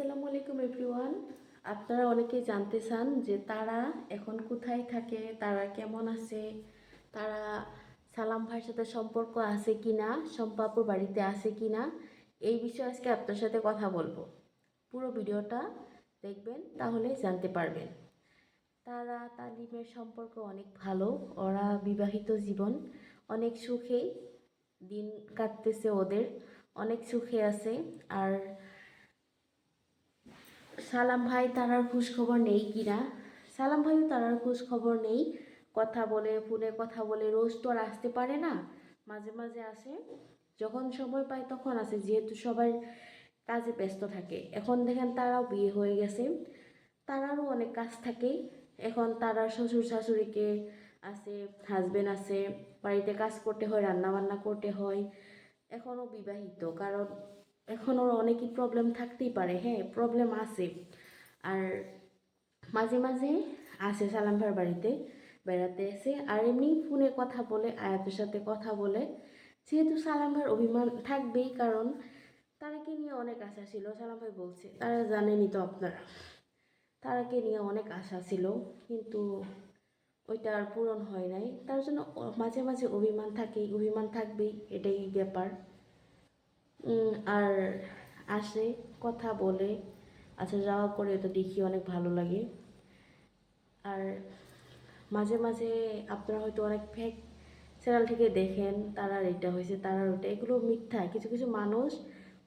আসসালামু আলাইকুম এভরিওয়ান। আপনারা অনেকেই জানতে চান যে তারা এখন কোথায় থাকে, তারা কেমন আছে, তারা সালাম ভাইয়ের সাথে সম্পর্ক আছে কিনা, সম্পাপুর বাড়িতে আছে কিনা, এই বিষয়ে আজকে আপনার সাথে কথা বলবো। পুরো ভিডিওটা দেখবেন, তাহলে জানতে পারবেন। তারা তালিমের সম্পর্ক অনেক ভালো, ওরা বিবাহিত জীবন অনেক সুখে দিন কাটতেছে, ওদের অনেক সুখে আছে। আর সালাম ভাই তারার খোঁজ খবর নেই কিনা, সালাম ভাইও তারার খোঁজ খবর নেই। কথা বলে, ফোনে কথা বলে, রোজ তো আর আসতে পারে না, মাঝে মাঝে আসে, যখন সময় পায় তখন আসে, যেহেতু সবাই কাজে ব্যস্ত থাকে। এখন দেখেন তারাও বিয়ে হয়ে গেছে, তারারও অনেক কাজ থাকে। এখন তারার শ্বশুর শাশুড়িকে আছে, হাজবেন্ড আছে, বাড়িতে কাজ করতে হয়, রান্না বান্না করতে হয়। এখনও বিবাহিত, কারণ এখন ওর অনেকই প্রবলেম থাকতেই পারে, হ্যাঁ প্রবলেম আছে। আর মাঝে মাঝে আসে সালাম ভাইয়ের বাড়িতে বেড়াতে এসে, আর এমনি ফোনে কথা বলে, আয়াতের সাথে কথা বলে। যেহেতু সালাম ভাইয়ের অভিমান থাকবেই, কারণ তারাকে নিয়ে অনেক আশা ছিল, সালাম ভাই বলছে, তারা জানেনই তো আপনারা, তারাকে নিয়ে অনেক আশা ছিল, কিন্তু ওইটা আর পূরণ হয় নাই। তার জন্য মাঝে মাঝে অভিমান থাকেই, অভিমান থাকবেই, এটাই ব্যাপার। আর আসে, কথা বলে, আচ্ছা যাওয়া করে, এটা দেখি অনেক ভালো লাগে। আর মাঝে মাঝে আপনারা হয়তো অনেক ফেক চ্যানেল থেকে দেখেন তারার এটা হয়েছে, তারার ওটা, এগুলো মিথ্যা। কিছু কিছু মানুষ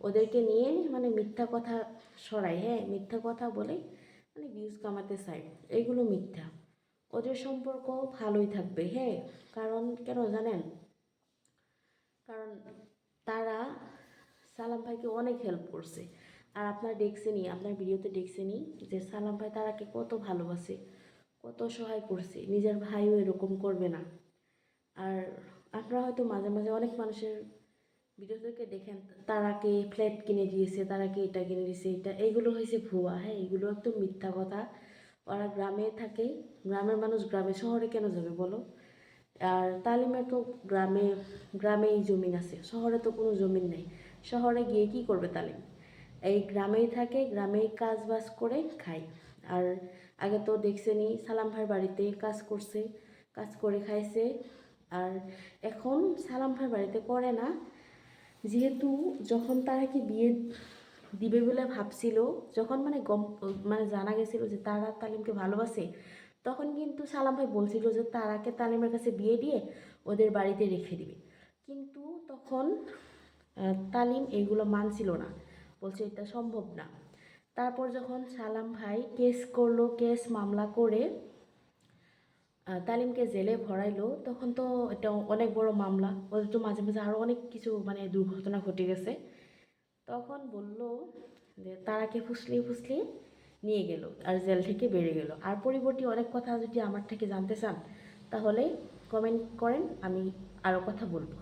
ওদেরকে নিয়ে মানে মিথ্যা কথা ছড়ায়, হ্যাঁ মিথ্যা কথা বলে, মানে ভিউজ কামাতে চায়, এগুলো মিথ্যা। ওদের সম্পর্ক ভালোই থাকবে, হ্যাঁ। কারণ কেন জানেন? কারণ তারা সালাম ভাইকে অনেক হেল্প করছে। আর আপনার দেখছেনই, আপনার ভিডিওতে দেখছেনই যে সালাম ভাই তারাকে কত ভালোবাসে, কত সহায় করছে, নিজের ভাইও এরকম করবে না। আর আপনারা হয়তো মাঝে মাঝে অনেক মানুষের ভিডিও থেকে দেখেন তারাকে ফ্ল্যাট কিনে দিয়েছে, তারাকে এটা কিনে দিয়েছে, এটা এগুলো হয়েছে ভুয়া, হ্যাঁ এগুলো একদম মিথ্যা কথা। ওরা গ্রামে থাকে, গ্রামের মানুষ গ্রামে, শহরে কেন যাবে বলো? আর তালিমের তো গ্রামেই জমিন আছে, শহরে তো কোনো জমিন নেই। শহরে গিয়ে কি করবে তালিম? এই গ্রামেই থাকে, গ্রামেই কাজ বাজ করে খায়। আর আগে তো দেখছেনই সালাম ভাইয়ের বাড়িতে কাজ করছে, কাজ করে খাইছে। আর এখন সালাম ভাইয়ের বাড়িতে করে না, যেহেতু যখন তারা কি বিয়ে দিবে বলে ভাবছিল, যখন মানে মানে জানা গেছিল যে তারা তালিমকে ভালোবাসে, তখন কিন্তু সালাম ভাই বলছিল যে তারাকে তালিমের কাছে বিয়ে দিয়ে ওদের বাড়িতে রেখে দিবে। কিন্তু তখন তালিম এগুলো মানছিল না, বলছে এটা সম্ভব না। তারপর যখন সালাম ভাই কেস করলো, কেস মামলা করে তালিমকে জেলে ভরাইলো, তখন তো এটা অনেক বড় মামলা, ওদের তো মাঝে মাঝে আরও অনেক কিছু মানে দুর্ঘটনা ঘটে গেছে। তখন বলল যে তারাকে ফুসলিয়ে ফুসলিয়ে নিয়ে গেল, আর জেল থেকে বেরিয়ে গেল। আর পরিবর্তী অনেক কথা যদি আমার থেকে জানতে চান, তাহলে কমেন্ট করেন, আমি আরও কথা বলবো।